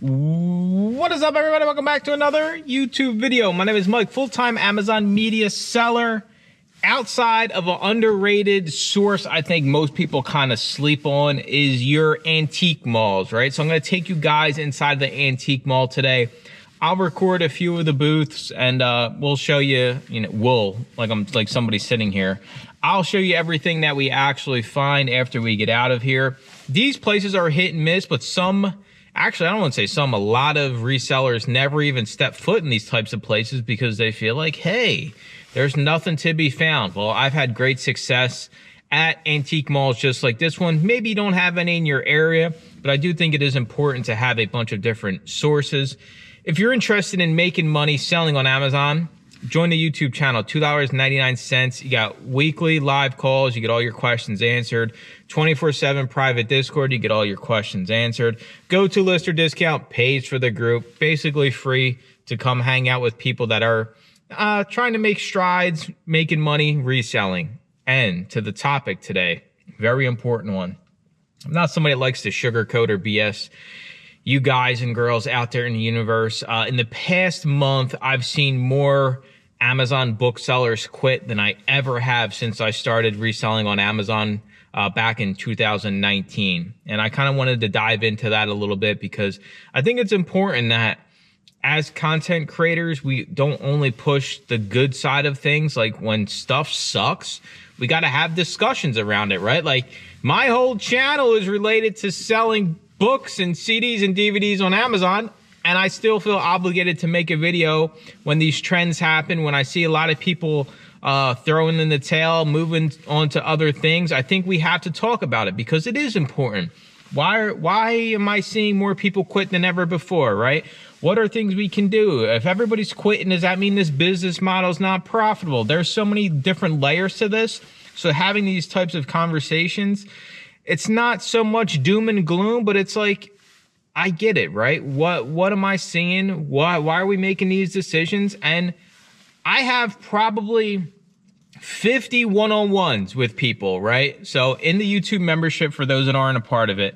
What is up, everybody? Welcome back to another YouTube video. My name is Mike, full-time Amazon media seller. Outside of an underrated source I think most people kind of sleep on is your antique malls, right? So I'm going to take you guys inside the antique mall today. I'll record a few of the booths and we'll show you, like somebody sitting here. I'll show you everything that we actually find after we get out of here. These places are hit and miss, but actually, I don't want to say some, a lot of resellers never even step foot in these types of places because they feel like, hey, there's nothing to be found. Well, I've had great success at antique malls just like this one. Maybe you don't have any in your area, but I do think it is important to have a bunch of different sources. If you're interested in making money selling on Amazon, join the YouTube channel, $2.99. You got weekly live calls. You get all your questions answered. 24/7 private Discord. You get all your questions answered. Go to lister discount, pays for the group. Basically free to come hang out with people that are trying to make strides, making money, reselling. And to the topic today, very important one. I'm not somebody that likes to sugarcoat or BS you guys and girls out there in the universe. In the past month, I've seen more Amazon booksellers quit than I ever have since I started reselling on Amazon back in 2019. And I kind of wanted to dive into that a little bit because I think it's important that as content creators, we don't only push the good side of things. Like when stuff sucks, we got to have discussions around it, right? Like my whole channel is related to selling books and CDs and DVDs on Amazon, and I still feel obligated to make a video when these trends happen, when I see a lot of people throwing in the towel, moving on to other things. I think we have to talk about it because it is important. Why am I seeing more people quit than ever before, right? What are things we can do? If everybody's quitting, does that mean this business model is not profitable? There's so many different layers to this. So having these types of conversations, it's not so much doom and gloom, but it's like, I get it, right? What am I seeing? Why are we making these decisions? And I have probably 50 one-on-ones with people, right? So in the YouTube membership, for those that aren't a part of it,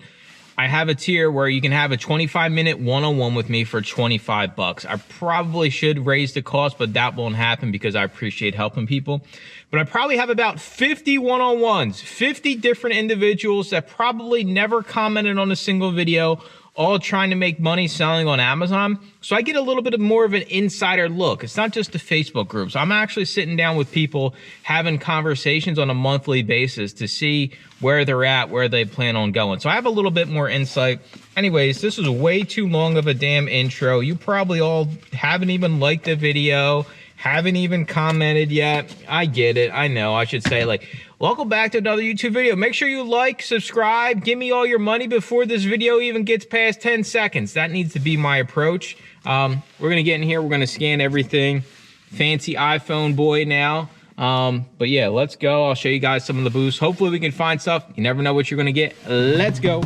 I have a tier where you can have a 25-minute one-on-one with me for $25. I probably should raise the cost, but that won't happen because I appreciate helping people. But I probably have about 50 one-on-ones, 50 different individuals that probably never commented on a single video, all trying to make money selling on Amazon. So I get a little bit more of an insider look. It's not just the Facebook groups. I'm actually sitting down with people, having conversations on a monthly basis to see where they're at, where they plan on going. So I have a little bit more insight. Anyways, this is way too long of a damn intro. You probably all haven't even liked the video, haven't even commented yet. I get it. I know. I should say, like, welcome back to another YouTube video. Make sure you like, subscribe, give me all your money before this video even gets past 10 seconds. That needs to be my approach. We're going to get in here. We're going to scan everything. Fancy iPhone boy now. But yeah, let's go. I'll show you guys some of the booths. Hopefully we can find stuff. You never know what you're going to get. Let's go.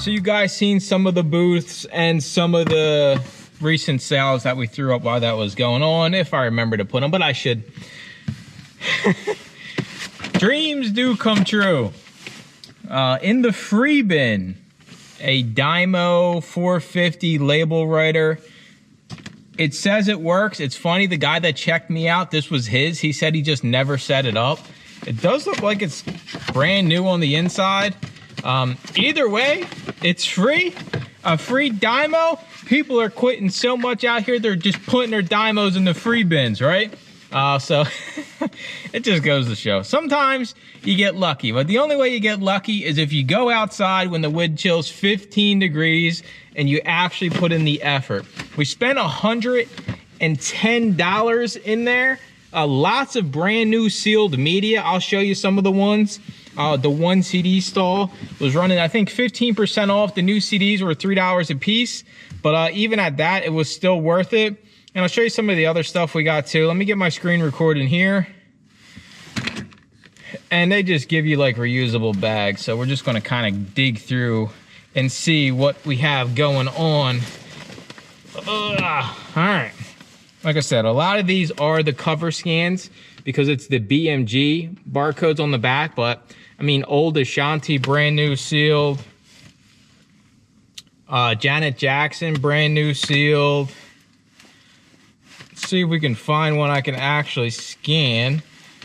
so you guys seen some of the booths and some of the recent sales that we threw up while that was going on, if I remember to put them, but I should. Dreams do come true. In the free bin, a Dymo 450 label writer. It says it works. It's funny, the guy that checked me out, this was his. He said he just never set it up. It does look like it's brand new on the inside. Either way, it's free. A free Dymo. People are quitting so much out here, they're just putting their Dymos in the free bins, right? So it just goes to show. Sometimes you get lucky, but the only way you get lucky is if you go outside when the wind chills 15 degrees and you actually put in the effort. We spent $110 in there. Lots of brand new sealed media. I'll show you some of the ones. The one CD stall was running, I think, 15% off. The new CDs were $3 a piece, but even at that, it was still worth it. And I'll show you some of the other stuff we got too. Let me get my screen recording here. And they just give you like reusable bags. So we're just gonna kind of dig through and see what we have going on. All right. Like I said, a lot of these are the cover scans because it's the BMG barcodes on the back, but I mean, old Ashanti, brand new sealed. Janet Jackson, brand new sealed. Let's see if we can find one I can actually scan.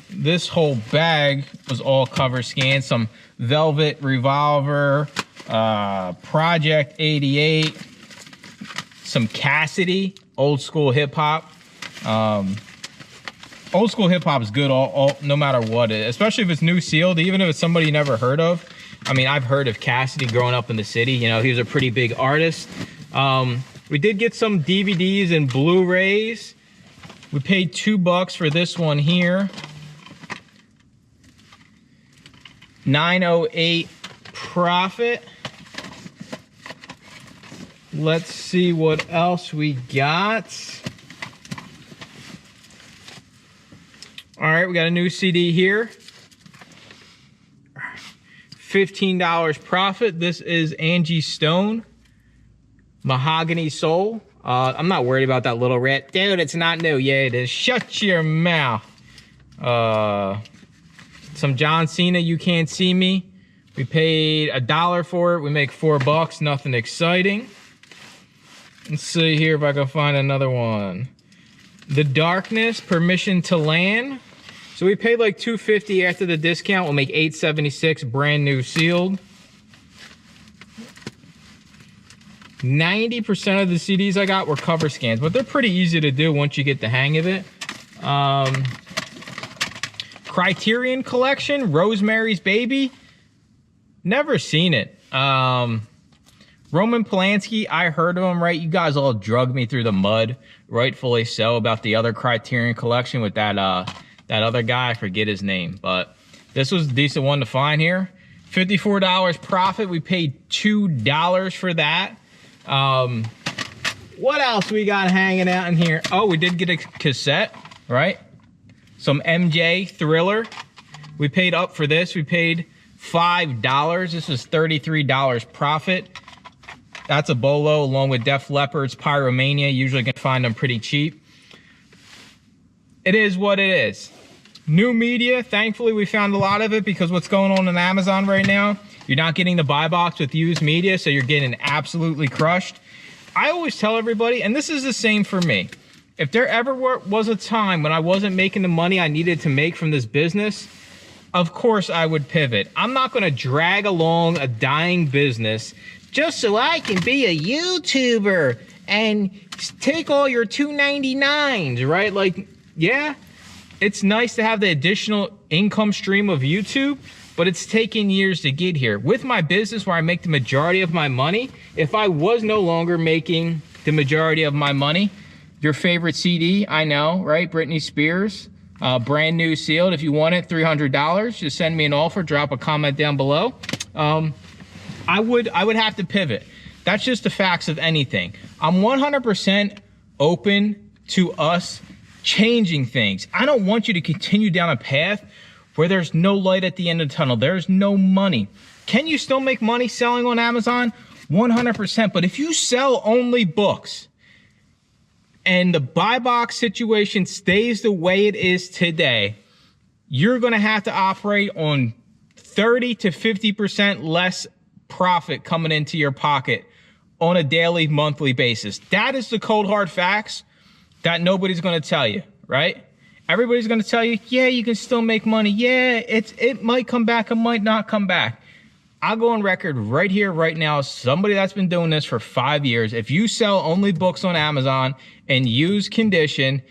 This whole bag was all cover scanned. Some Velvet Revolver, Project 88, some Cassidy, old school hip hop. Old school hip hop is good no matter what it is, especially if it's new sealed, even if it's somebody you never heard of. I mean, I've heard of Cassidy growing up in the city. You know, he was a pretty big artist. We did get some DVDs and Blu-rays. We paid $2 for this one here. 908 profit. Let's see what else we got. All right, we got a new CD here. $15 profit. This is Angie Stone, Mahogany Soul. I'm not worried about that little rat. Dude, it's not new. Yeah, it is. Shut your mouth. Some John Cena, You Can't See Me. We paid $1 for it. We make $4. Nothing exciting. Let's see here if I can find another one. The Darkness, Permission to Land. So we paid like $2.50 after the discount. We'll make $8.76, brand new sealed. 90% of the CDs I got were cover scans, but they're pretty easy to do once you get the hang of it. Criterion Collection, Rosemary's Baby. Never seen it. Roman Polanski, I heard of him, right? You guys all drug me through the mud, rightfully so, about the other Criterion Collection with that that other guy, I forget his name, but this was a decent one to find here. $54 profit. We paid $2 for that. What else we got hanging out in here? Oh, we did get a cassette, right? Some MJ Thriller. We paid up for this. We paid $5. This was $33 profit. That's a bolo along with Def Leppard's Pyromania. Usually can find them pretty cheap. It is what it is. New media, thankfully we found a lot of it because what's going on Amazon right now, you're not getting the buy box with used media, so you're getting absolutely crushed. I always tell everybody, and this is the same for me, if there ever was a time when I wasn't making the money I needed to make from this business, of course I would pivot. I'm not gonna drag along a dying business just so I can be a YouTuber and take all your $2.99s, right? Like, yeah, it's nice to have the additional income stream of YouTube, but it's taken years to get here. With my business where I make the majority of my money, if I was no longer making the majority of my money, your favorite CD, I know, right? Britney Spears, brand new sealed. If you want it, $300, just send me an offer, drop a comment down below. I would have to pivot. That's just the facts of anything. I'm 100% open to us changing things. I don't want you to continue down a path where there's no light at the end of the tunnel. There's no money. Can you still make money selling on Amazon? 100%. But if you sell only books and the buy box situation stays the way it is today, you're going to have to operate on 30 to 50% less profit coming into your pocket on a daily, monthly basis. That is the cold hard facts that nobody's going to tell you, right? Everybody's going to tell you, yeah, you can still make money. Yeah, it might come back, it might not come back. I'll go on record right here, right now, somebody that's been doing this for 5 years. If you sell only books on Amazon and use condition,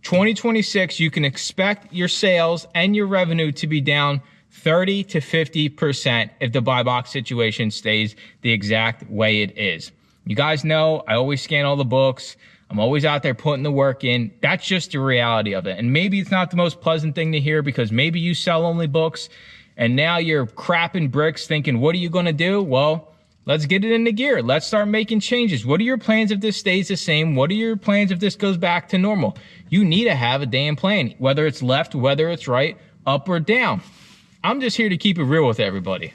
2026, you can expect your sales and your revenue to be down 30 to 50% if the buy box situation stays the exact way it is. You guys know I always scan all the books. I'm always out there putting the work in. That's just the reality of it. And maybe it's not the most pleasant thing to hear because maybe you sell only books and now you're crapping bricks thinking, what are you going to do? Well, let's get it into gear. Let's start making changes. What are your plans if this stays the same? What are your plans if this goes back to normal? You need to have a damn plan, whether it's left, whether it's right, up or down. I'm just here to keep it real with everybody.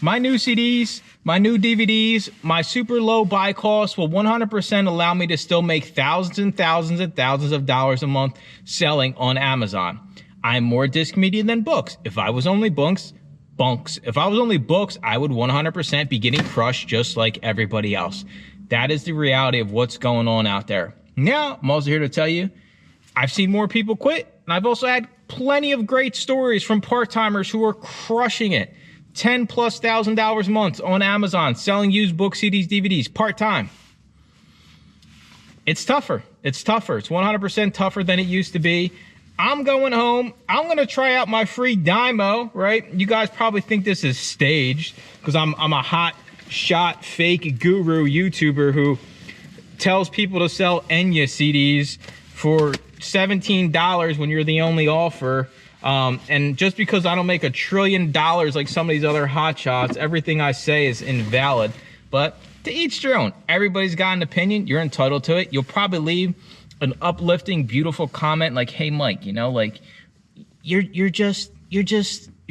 My new CDs, my new DVDs, my super low buy costs will 100% allow me to still make thousands and thousands and thousands of dollars a month selling on Amazon. I'm more disc media than books. If I was only books, if I was only books, I would 100% be getting crushed just like everybody else. That is the reality of what's going on out there. Now, I'm also here to tell you, I've seen more people quit, and I've also had plenty of great stories from part-timers who are crushing it. $10,000+ a month on Amazon, selling used book CDs, DVDs, part-time. It's tougher. It's tougher. It's 100% tougher than it used to be. I'm going home. I'm going to try out my free Dymo, right? You guys probably think this is staged because I'm a hot shot fake guru YouTuber who tells people to sell Enya CDs for $17 when you're the only offer. And just because I don't make $1 trillion like some of these other hotshots, everything I say is invalid. But to each their own. Everybody's got an opinion. You're entitled to it. You'll probably leave an uplifting, beautiful comment like, hey, Mike, you know, like you're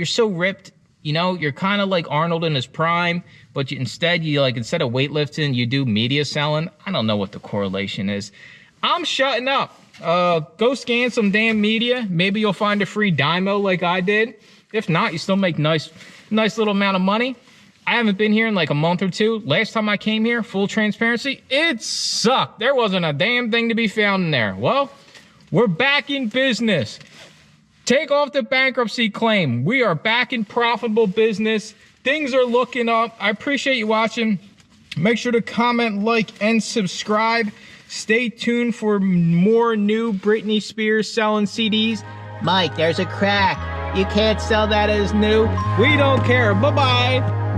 so ripped, you know, you're kind of like Arnold in his prime, but instead of weightlifting, you do media selling. I don't know what the correlation is. I'm shutting up. Go scan some damn media. Maybe you'll find a free Dymo like I did. If not, you still make nice little amount of money. I haven't been here in like a month or two. Last time I came here, full transparency, it sucked. There wasn't a damn thing to be found in there. Well, we're back in business. Take off the bankruptcy claim. We are back in profitable business. Things are looking up. I appreciate you watching. Make sure to comment, like, and subscribe. Stay tuned for more new Britney Spears selling CDs. Mike, there's a crack. You can't sell that as new. We don't care. Bye-bye.